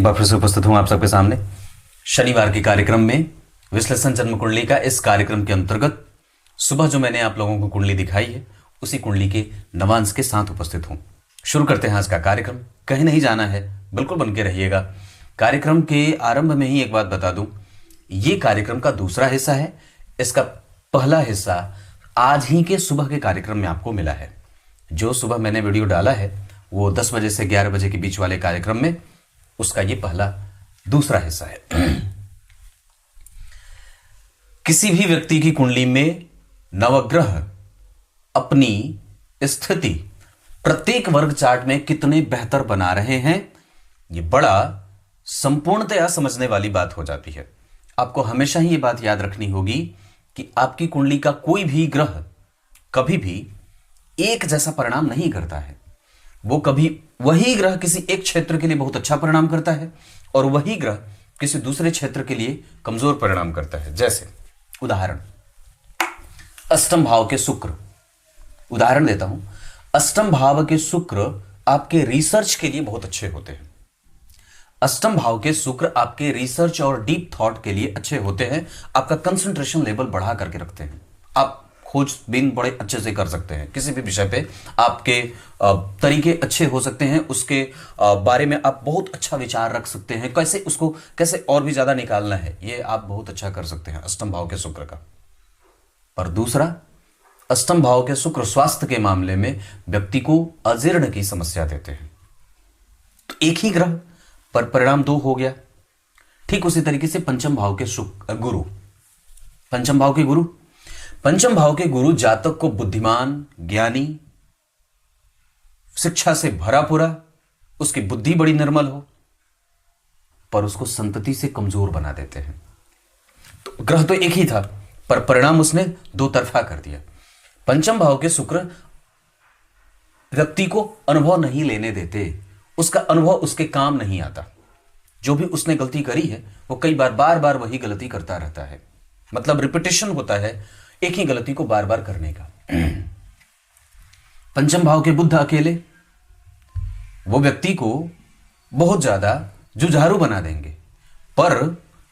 बार फिर से उपस्थित हूं आप सबके सामने शनिवार के कार्यक्रम में विश्लेषण जन्म कुंडली का। इस कार्यक्रम के अंतर्गत सुबह जो मैंने आप लोगों को कुंडली दिखाई है उसी कुंडली के नवांश के साथ उपस्थित हूं। शुरू करते हैं आज का कार्यक्रम। कहीं नहीं जाना है, बिल्कुल बन के रहिएगा। कार्यक्रम के आरंभ में ही एक बात बता दूं, ये कार्यक्रम का दूसरा हिस्सा है। इसका पहला हिस्सा आज ही के सुबह के कार्यक्रम में आपको मिला है। जो सुबह मैंने वीडियो डाला है वो 10 बजे से 11 बजे के बीच वाले कार्यक्रम में, उसका ये पहला दूसरा हिस्सा है। किसी भी व्यक्ति की कुंडली में नवग्रह अपनी स्थिति प्रत्येक वर्ग चार्ट में कितने बेहतर बना रहे हैं, ये बड़ा संपूर्णतया समझने वाली बात हो जाती है। आपको हमेशा ही ये बात याद रखनी होगी कि आपकी कुंडली का कोई भी ग्रह कभी भी एक जैसा परिणाम नहीं करता है। वो कभी वही ग्रह किसी एक क्षेत्र के लिए बहुत अच्छा परिणाम करता है और वही ग्रह किसी दूसरे क्षेत्र के लिए कमजोर परिणाम करता है। जैसे उदाहरण, अष्टम भाव के शुक्र, उदाहरण देता हूं। अष्टम भाव के शुक्र आपके रिसर्च के लिए बहुत अच्छे होते हैं। अष्टम भाव के शुक्र आपके रिसर्च और डीप थॉट के लिए अच्छे होते हैं। आपका कंसंट्रेशन लेवल बढ़ा करके रखते हैं। आप खोजबीन बड़े अच्छे से कर सकते हैं। किसी भी विषय पे आपके तरीके अच्छे हो सकते हैं। उसके बारे में आप बहुत अच्छा विचार रख सकते हैं। कैसे उसको कैसे और भी ज्यादा निकालना है, ये आप बहुत अच्छा कर सकते हैं अष्टम भाव के शुक्र का। और दूसरा, अष्टम भाव के शुक्र स्वास्थ्य के मामले में व्यक्ति को अजीर्ण की समस्या देते हैं। तो एक ही ग्रह पर परिणाम दो हो गया। ठीक उसी तरीके से पंचम भाव के गुरु, पंचम भाव के गुरु, पंचम भाव के गुरु जातक को बुद्धिमान, ज्ञानी, शिक्षा से भरा पूरा, उसकी बुद्धि बड़ी निर्मल हो, पर उसको संतति से कमजोर बना देते हैं। तो ग्रह तो एक ही था पर परिणाम उसने दो तरफा कर दिया। पंचम भाव के शुक्र व्यक्ति को अनुभव नहीं लेने देते। उसका अनुभव उसके काम नहीं आता। जो भी उसने गलती करी है वो कई बार बार बार वही गलती करता रहता है। मतलब रिपीटेशन होता है एक ही गलती को बार बार करने का। पंचम भाव के बुध अकेले वो व्यक्ति को बहुत ज्यादा जुझारू बना देंगे, पर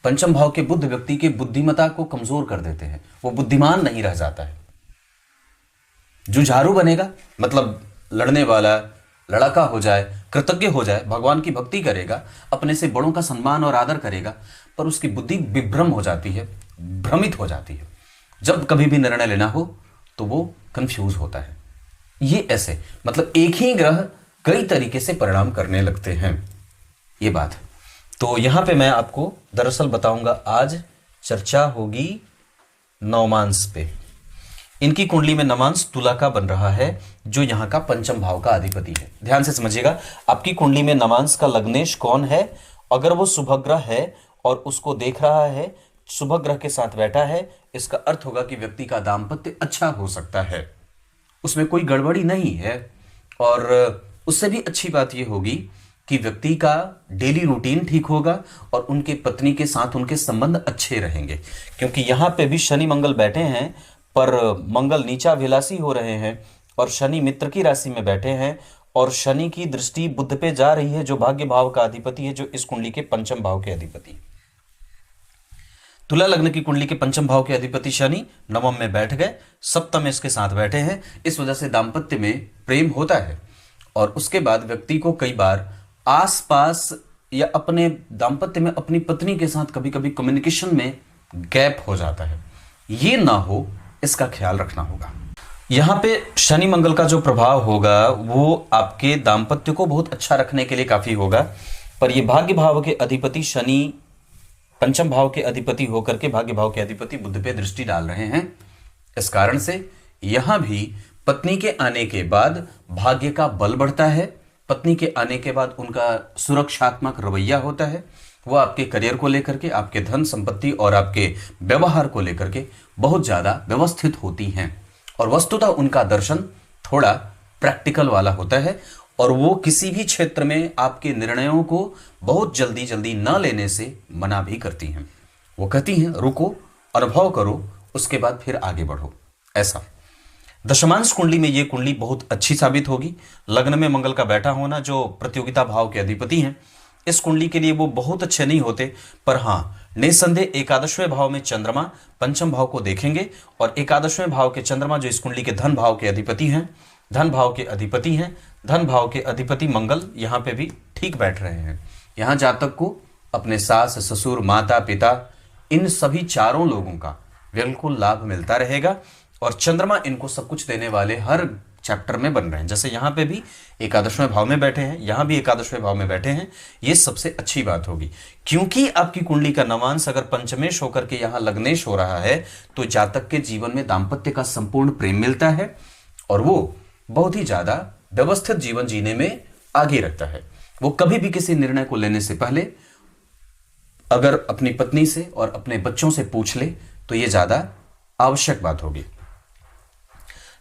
पंचम भाव के बुध व्यक्ति के बुद्धिमत्ता को कमजोर कर देते हैं। वो बुद्धिमान नहीं रह जाता है, जुझारू बनेगा। मतलब लड़ने वाला लड़का हो जाए, कृतज्ञ हो जाए, भगवान की भक्ति करेगा, अपने से बड़ों का सम्मान और आदर करेगा, पर उसकी बुद्धि विभ्रम हो जाती है, भ्रमित हो जाती है। जब कभी भी निर्णय लेना हो तो वो कंफ्यूज होता है। ये ऐसे मतलब एक ही ग्रह कई तरीके से परिणाम करने लगते हैं, ये बात। तो यहां पे मैं आपको दरअसल बताऊंगा, आज चर्चा होगी नवमांश पे। इनकी कुंडली में नवांश तुला का बन रहा है, जो यहां का पंचम भाव का अधिपति है। ध्यान से समझिएगा, आपकी कुंडली में नवांश का लग्नेश कौन है, अगर वो शुभ ग्रह है और उसको देख रहा है, शुभ ग्रह के साथ बैठा है, इसका अर्थ होगा कि व्यक्ति का दाम्पत्य अच्छा हो सकता है, उसमें कोई गड़बड़ी नहीं है। और उससे भी अच्छी बात यह होगी कि व्यक्ति का डेली रूटीन ठीक होगा और उनके पत्नी के साथ उनके संबंध अच्छे रहेंगे। क्योंकि यहां पे भी शनि मंगल बैठे हैं, पर मंगल नीचाभिलाषी हो रहे हैं और शनि मित्र की राशि में बैठे हैं और शनि की दृष्टि बुध पे जा रही है, जो भाग्य भाव का अधिपति है, जो इस कुंडली के पंचम भाव के अधिपति। तुला लग्न की कुंडली के पंचम भाव के अधिपति शनि नवम में बैठ गए, सप्तम इसके साथ बैठे हैं। इस वजह से दाम्पत्य में प्रेम होता है और उसके बाद व्यक्ति को कई बार आसपास या अपने दाम्पत्य में अपनी पत्नी के साथ कभी कभी कम्युनिकेशन में गैप हो जाता है। ये ना हो, इसका ख्याल रखना होगा। यहां पे शनि मंगल का जो प्रभाव होगा वो आपके दाम्पत्य को बहुत अच्छा रखने के लिए काफी होगा, पर ये भाग्य भाव के अधिपति शनि पंचम भाव के अधिपति होकर के भाग्य भाव के अधिपति बुध पे दृष्टि डाल रहे हैं। इस कारण से यहां भी पत्नी के आने के बाद भाग्य का बल बढ़ता है। पत्नी के आने के बाद उनका सुरक्षात्मक रवैया होता है। वो आपके करियर को लेकर के, आपके धन संपत्ति और आपके व्यवहार को लेकर के बहुत ज्यादा व्यवस्थित होती हैं। और वस्तुतः उनका दर्शन थोड़ा प्रैक्टिकल वाला होता है और वो किसी भी क्षेत्र में आपके निर्णयों को बहुत जल्दी जल्दी न लेने से मना भी करती हैं। वो कहती हैं रुको, अनुभव करो, उसके बाद फिर आगे बढ़ो। ऐसा दशमांश कुंडली में ये कुंडली बहुत अच्छी साबित होगी। लग्न में मंगल का बैठा होना, जो प्रतियोगिता भाव के अधिपति हैं, इस कुंडली के लिए वो बहुत अच्छे नहीं होते, पर हाँ निसंदेह एकादशवें भाव में चंद्रमा पंचम भाव को देखेंगे, और एकादशवें भाव के चंद्रमा जो इस कुंडली के धन भाव के अधिपति हैं, धन भाव के अधिपति हैं, धन भाव के अधिपति मंगल यहाँ पे भी ठीक बैठ रहे हैं। यहाँ जातक को अपने सास ससुर माता पिता इन सभी चारों लोगों का बिल्कुल लाभ मिलता रहेगा, और चंद्रमा इनको सब कुछ देने वाले हर चैप्टर में बन रहे हैं। जैसे यहाँ पे भी एकादशवें भाव में बैठे हैं, यहाँ भी एकादशवें भाव में बैठे हैं, ये सबसे अच्छी बात होगी, क्योंकि आपकी कुंडली का नवांश अगर पंचमेश होकर के यहाँ लग्नेश हो रहा है तो जातक के जीवन में दाम्पत्य का संपूर्ण प्रेम मिलता है, और वो बहुत ही ज्यादा व्यवस्थित जीवन जीने में आगे रखता है। वो कभी भी किसी निर्णय को लेने से पहले अगर अपनी पत्नी से और अपने बच्चों से पूछ ले तो यह ज्यादा आवश्यक बात होगी।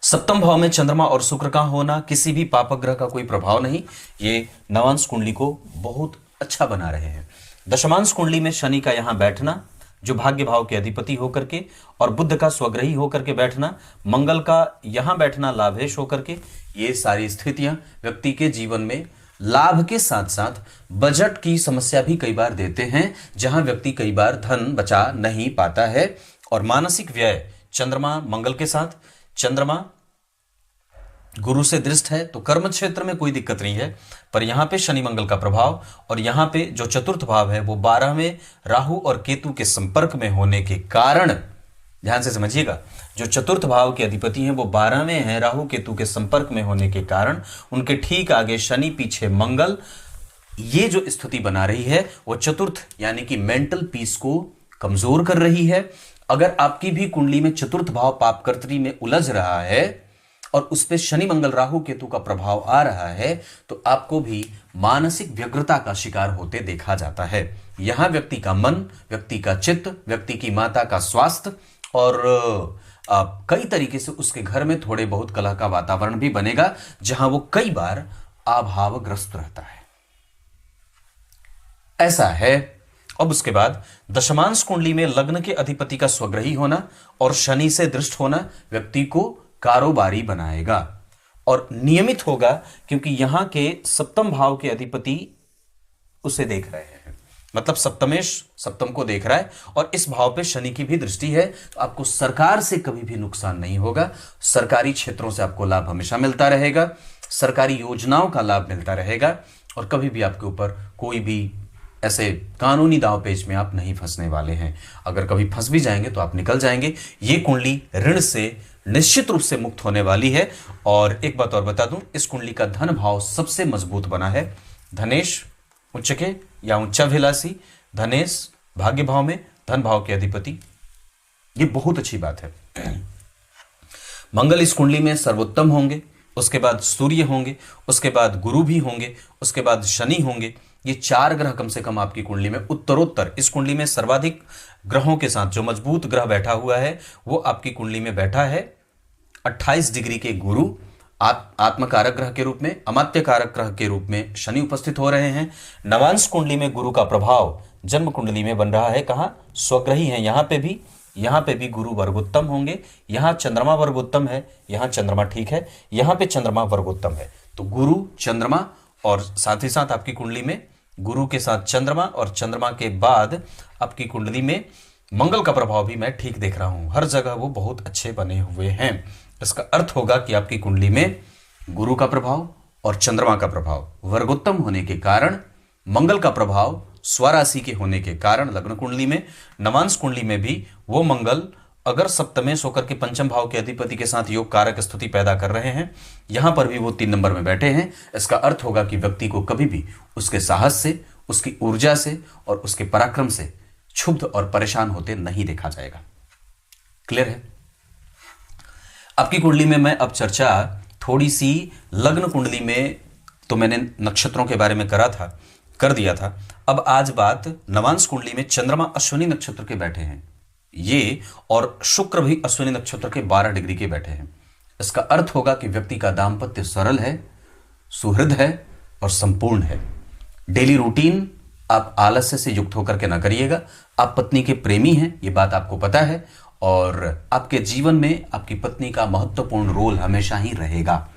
सप्तम भाव में चंद्रमा और शुक्र का होना किसी भी पापक ग्रह का कोई प्रभाव नहीं, ये नवांश कुंडली को बहुत अच्छा बना रहे हैं। दशमांश कुंडली में शनि का यहां बैठना जो भाग्य भाव के अधिपति होकर के, और बुध का स्वग्रही होकर के बैठना, मंगल का यहां बैठना लाभेश होकर के, ये सारी स्थितियां व्यक्ति के जीवन में लाभ के साथ साथ बजट की समस्या भी कई बार देते हैं, जहां व्यक्ति कई बार धन बचा नहीं पाता है। और मानसिक व्यय चंद्रमा मंगल के साथ, चंद्रमा गुरु से दृष्ट है तो कर्म क्षेत्र में कोई दिक्कत नहीं है, पर यहां पे शनि मंगल का प्रभाव, और यहां पे जो चतुर्थ भाव है वो 12वें राहु और केतु के संपर्क में होने के कारण, ध्यान से समझिएगा, जो चतुर्थ भाव के अधिपति हैं वो 12वें हैं, राहु केतु के संपर्क में होने के कारण उनके ठीक आगे शनि पीछे मंगल, ये जो स्थिति बना रही है वो चतुर्थ यानी कि मेंटल पीस को कमजोर कर रही है। अगर आपकी भी कुंडली में चतुर्थ भाव पापकर्त्री में उलझ रहा है और उस पे शनि मंगल राहु केतु का प्रभाव आ रहा है तो आपको भी मानसिक व्यग्रता का शिकार होते देखा जाता है। यहां व्यक्ति का मन, व्यक्ति का चित्त, व्यक्ति की माता का स्वास्थ्य और कई तरीके से उसके घर में थोड़े बहुत कलह का वातावरण भी बनेगा, जहां वो कई बार अभावग्रस्त रहता है। ऐसा है। अब उसके बाद दशमांश कुंडली में लग्न के अधिपति का स्वग्रही होना और शनि से दृष्ट होना व्यक्ति को कारोबारी बनाएगा और नियमित होगा, क्योंकि यहां के सप्तम भाव के अधिपति उसे देख रहे हैं, मतलब सप्तमेश सप्तम को देख रहा है और इस भाव पे शनि की भी दृष्टि है, तो आपको सरकार से कभी भी नुकसान नहीं होगा। सरकारी क्षेत्रों से आपको लाभ हमेशा मिलता रहेगा, सरकारी योजनाओं का लाभ मिलता रहेगा और कभी भी आपके ऊपर कोई भी ऐसे कानूनी दांव पेच में आप नहीं फंसने वाले हैं। अगर कभी फंस भी जाएंगे तो आप निकल जाएंगे। ये कुंडली ऋण से निश्चित रूप से मुक्त होने वाली है। और एक बात और बता दूं, इस कुंडली का धन भाव सबसे मजबूत बना है। धनेश उच्च के या उच्चाभिलाषी, धनेश भाग्य भाव में, धन भाव के अधिपति, ये बहुत अच्छी बात है। मंगल इस कुंडली में सर्वोत्तम होंगे, उसके बाद सूर्य होंगे, उसके बाद गुरु भी होंगे, उसके बाद शनि होंगे। ये 4 ग्रह कम से कम आपकी कुंडली में उत्तरोत्तर, इस कुंडली में सर्वाधिक ग्रहों के साथ जो मजबूत ग्रह बैठा हुआ है वो आपकी कुंडली में बैठा है 28 डिग्री के गुरु, आत्मकारक ग्रह के रूप में, अमात्य कारक ग्रह के रूप में शनि उपस्थित हो रहे हैं। नवांश कुंडली में गुरु का प्रभाव जन्म कुंडली में बन रहा है। कहाँ? स्वग्रही है। यहाँ पे भी गुरु वर्गोत्तम होंगे। यहाँ चंद्रमा वर्गोत्तम है, यहाँ चंद्रमा ठीक है, यहाँ पे चंद्रमा वर्गोत्तम है। तो गुरु चंद्रमा और साथ ही साथ आपकी कुंडली में गुरु के साथ चंद्रमा और चंद्रमा के बाद आपकी कुंडली में मंगल का प्रभाव भी मैं ठीक देख रहा हूं। हर जगह वो बहुत अच्छे बने हुए हैं। इसका अर्थ होगा कि आपकी कुंडली में गुरु का प्रभाव और चंद्रमा का प्रभाव वर्गोत्तम होने के कारण, मंगल का प्रभाव स्वराशि के होने के कारण लग्न कुंडली में, नवांश कुंडली में भी वो मंगल अगर सप्तमेश होकर के पंचम भाव के अधिपति के साथ योग कारक स्थिति पैदा कर रहे हैं, यहां पर भी वो 3 नंबर में बैठे हैं। इसका अर्थ होगा कि व्यक्ति को कभी भी उसके साहस से, उसकी ऊर्जा से और उसके पराक्रम से क्षुब्ध और परेशान होते नहीं देखा जाएगा। क्लियर है? आपकी कुंडली में मैं अब चर्चा थोड़ी सी लग्न कुंडली में तो मैंने नक्षत्रों के बारे में कर दिया था। अब आज बात नवांश कुंडली में चंद्रमा अश्विनी नक्षत्र के बैठे हैं ये, और शुक्र भी अश्विनी नक्षत्र के 12 डिग्री के बैठे हैं। इसका अर्थ होगा कि व्यक्ति का दाम्पत्य सरल है, सुहृद है और संपूर्ण है। डेली रूटीन आप आलस्य से युक्त होकर के ना करिएगा। आप पत्नी के प्रेमी हैं, ये बात आपको पता है, और आपके जीवन में आपकी पत्नी का महत्वपूर्ण रोल हमेशा ही रहेगा,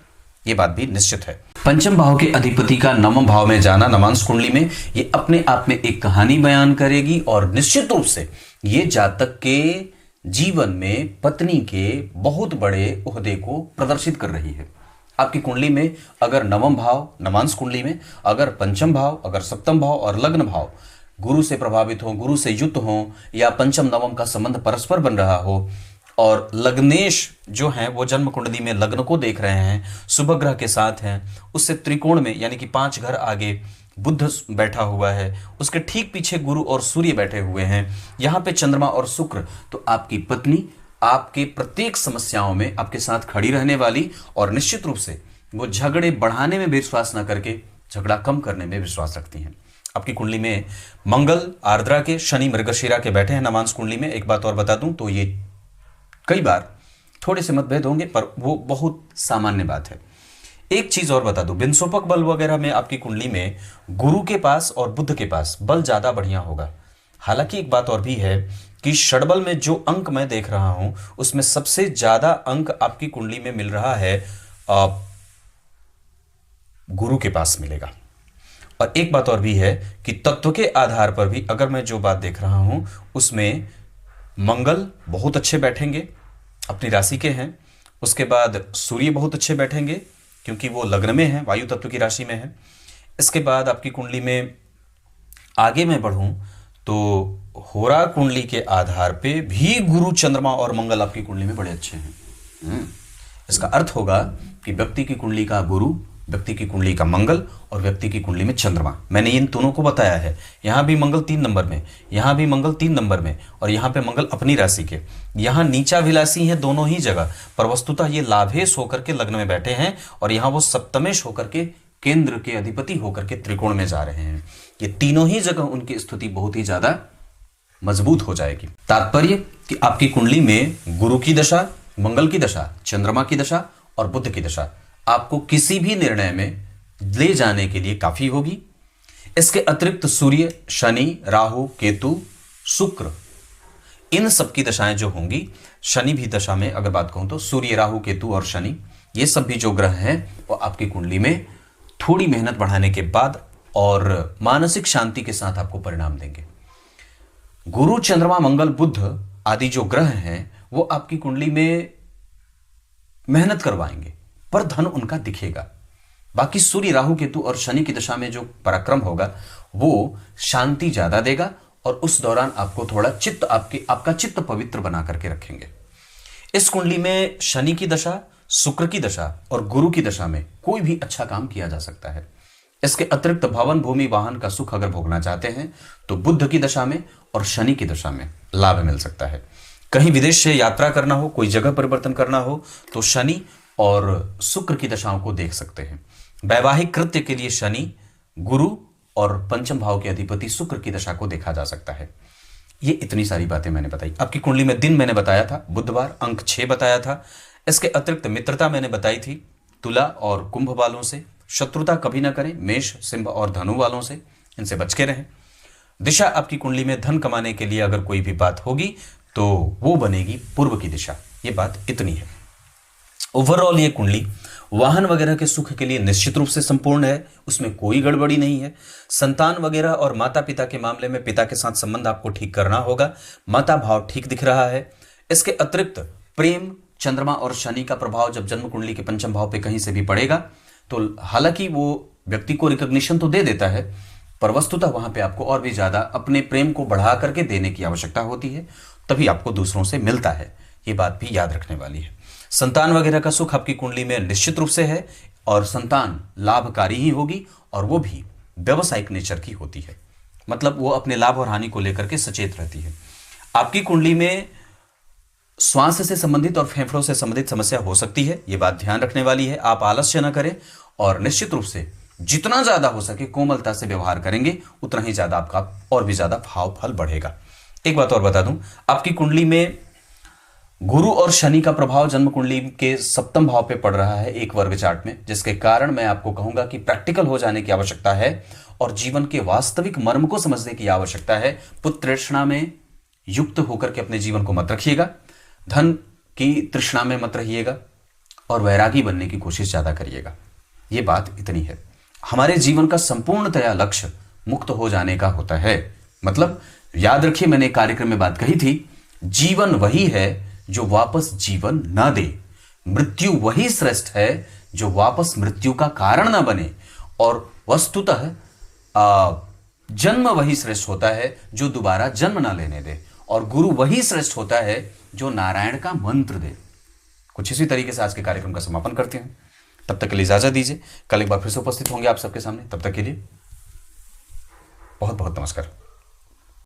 ये बात भी निश्चित है। पंचम भाव के अधिपति का नवम भाव में जाना नवांश कुंडली में, ये अपने आप में एक कहानी बयान करेगी और निश्चित रूप से ये जातक के जीवन में पत्नी के बहुत बड़े ओहदे को प्रदर्शित कर रही है। आपकी कुंडली में अगर नवम भाव, नवांश कुंडली में अगर पंचम भाव, अगर सप्तम भाव और लग्न भाव गुरु से प्रभावित हो, गुरु से युक्त हो, या पंचम नवम का संबंध परस्पर बन रहा हो, और लग्नेश जो है वो जन्म कुंडली में लग्न को देख रहे हैं, शुभ ग्रह के साथ हैं, उससे त्रिकोण में यानी कि 5 घर आगे बुध बैठा हुआ है, उसके ठीक पीछे गुरु और सूर्य बैठे हुए हैं, यहाँ पे चंद्रमा और शुक्र, तो आपकी पत्नी आपके प्रत्येक समस्याओं में आपके साथ खड़ी रहने वाली, और निश्चित रूप से वो झगड़े बढ़ाने में विश्वास न करके झगड़ा कम करने में विश्वास रखती हैं। आपकी कुंडली में मंगल आर्द्रा के, शनि मृगशिरा के बैठे हैं नवांश कुंडली में। एक बात और बता दूं तो ये कई बार थोड़े से मतभेद होंगे पर वो बहुत सामान्य बात है। एक चीज और बता दूं, बिनसोपक बल वगैरह में आपकी कुंडली में गुरु के पास और बुध के पास बल ज्यादा बढ़िया होगा। हालांकि एक बात और भी है कि षडबल में जो अंक मैं देख रहा हूं उसमें सबसे ज्यादा अंक आपकी कुंडली में मिल रहा है गुरु के पास मिलेगा। और एक बात और भी है कि तत्व के आधार पर भी अगर मैं जो बात देख रहा हूं उसमें मंगल बहुत अच्छे बैठेंगे, अपनी राशि के हैं। उसके बाद सूर्य बहुत अच्छे बैठेंगे क्योंकि वो लग्न में है, वायु तत्व की राशि में है। इसके बाद आपकी कुंडली में आगे मैं बढ़ूं तो होरा कुंडली के आधार पे भी गुरु, चंद्रमा और मंगल आपकी कुंडली में बड़े अच्छे हैं। इसका अर्थ होगा कि व्यक्ति की कुंडली का गुरु, व्यक्ति की कुंडली का मंगल और व्यक्ति की कुंडली में चंद्रमा, मैंने इन दोनों को बताया है। यहां भी मंगल 3 नंबर में, यहां भी मंगल 3 नंबर में, और यहां पे मंगल अपनी राशि के, यहां नीचा विलासी है दोनों ही जगह, पर वस्तुतः ये लाभेश होकर के लग्न में बैठे हैं और यहां वो सप्तमेश होकर के केंद्र के अधिपति होकर के त्रिकोण में जा रहे हैं। ये तीनों ही जगह उनकी स्थिति बहुत ही ज्यादा मजबूत हो जाएगी। तात्पर्य कि आपकी कुंडली में गुरु की दशा, मंगल की दशा, चंद्रमा की दशा और बुध की दशा आपको किसी भी निर्णय में ले जाने के लिए काफी होगी। इसके अतिरिक्त सूर्य, शनि, राहु, केतु, शुक्र, इन सब की दशाएं जो होंगी, शनि भी दशा में अगर बात कहूं तो सूर्य, राहु, केतु और शनि, ये सब भी जो ग्रह हैं वो आपकी कुंडली में थोड़ी मेहनत बढ़ाने के बाद और मानसिक शांति के साथ आपको परिणाम देंगे। गुरु, चंद्रमा, मंगल, बुध आदि जो ग्रह हैं वो आपकी कुंडली में मेहनत करवाएंगे पर धन उनका दिखेगा। बाकी सूर्य, राहु, केतु और शनि की दशा में जो पराक्रम होगा वो शांति ज्यादा देगा और उस दौरान आपको थोड़ा चित्त, आपका चित्त पवित्र बना करके रखेंगे। इस कुंडली में शनि की दशा, शुक्र की दशा और गुरु की दशा में कोई भी अच्छा काम किया जा सकता है। इसके अतिरिक्त भवन, भूमि, वाहन का सुख अगर भोगना चाहते हैं तो बुध की दशा में और शनि की दशा में लाभ मिल सकता है। कहीं विदेश से यात्रा करना हो, कोई जगह परिवर्तन करना हो तो शनि और शुक्र की दशाओं को देख सकते हैं। वैवाहिक कृत्य के लिए शनि, गुरु और पंचम भाव के अधिपति शुक्र की दशा को देखा जा सकता है। ये इतनी सारी बातें मैंने बताई। आपकी कुंडली में दिन मैंने बताया था बुधवार, अंक 6 बताया था। इसके अतिरिक्त मित्रता मैंने बताई थी तुला और कुंभ वालों से। शत्रुता कभी ना करें मेष, सिंह और धनु वालों से, इनसे बच के रहें। दिशा आपकी कुंडली में धन कमाने के लिए अगर कोई भी बात होगी तो वो बनेगी पूर्व की दिशा। ये बात इतनी है। ओवरऑल ये कुंडली वाहन वगैरह के सुख के लिए निश्चित रूप से संपूर्ण है, उसमें कोई गड़बड़ी नहीं है। संतान वगैरह और माता पिता के मामले में पिता के साथ संबंध आपको ठीक करना होगा। माता भाव ठीक दिख रहा है। इसके अतिरिक्त प्रेम, चंद्रमा और शनि का प्रभाव जब जन्म कुंडली के पंचम भाव पे कहीं से भी पड़ेगा तो हालांकि वो व्यक्ति को रिकॉग्निशन तो दे देता है पर वस्तुतः वहां पे आपको और भी ज्यादा अपने प्रेम को बढ़ा करके देने की आवश्यकता होती है, तभी आपको दूसरों से मिलता है। ये बात भी याद रखने वाली है। संतान वगैरह का सुख आपकी कुंडली में निश्चित रूप से है और संतान लाभकारी ही होगी और वो भी व्यवसायिक नेचर की होती है, मतलब वो अपने लाभ और हानि को लेकर के सचेत रहती है। आपकी कुंडली में श्वास से संबंधित और फेफड़ों से संबंधित समस्या हो सकती है, ये बात ध्यान रखने वाली है। आप आलस्य न करें और निश्चित रूप से जितना ज्यादा हो सके कोमलता से व्यवहार करेंगे उतना ही ज्यादा आपका और भी ज्यादा भाव फल बढ़ेगा। एक बात और बता दूं, आपकी कुंडली में गुरु और शनि का प्रभाव जन्म कुंडली के सप्तम भाव पे पड़ रहा है एक वर्ग चार्ट में, जिसके कारण मैं आपको कहूंगा कि प्रैक्टिकल हो जाने की आवश्यकता है और जीवन के वास्तविक मर्म को समझने की आवश्यकता है। पुत्र तृष्णा में युक्त होकर के अपने जीवन को मत रखिएगा, धन की तृष्णा में मत रहिएगा और वैरागी बनने की कोशिश ज्यादा करिएगा। ये बात इतनी है। हमारे जीवन का संपूर्णतया लक्ष्य मुक्त हो जाने का होता है। मतलब याद रखिए, मैंने एक कार्यक्रम में बात कही थी, जीवन वही है जो वापस जीवन ना दे, मृत्यु वही श्रेष्ठ है जो वापस मृत्यु का कारण ना बने, और वस्तुतः जन्म वही श्रेष्ठ होता है जो दोबारा जन्म ना लेने दे, और गुरु वही श्रेष्ठ होता है जो नारायण का मंत्र दे। कुछ इसी तरीके से आज के कार्यक्रम का समापन करते हैं। तब तक के लिए इजाजत दीजिए। कल एक बार फिर से उपस्थित होंगे आप सबके सामने। तब तक के लिए बहुत बहुत नमस्कार।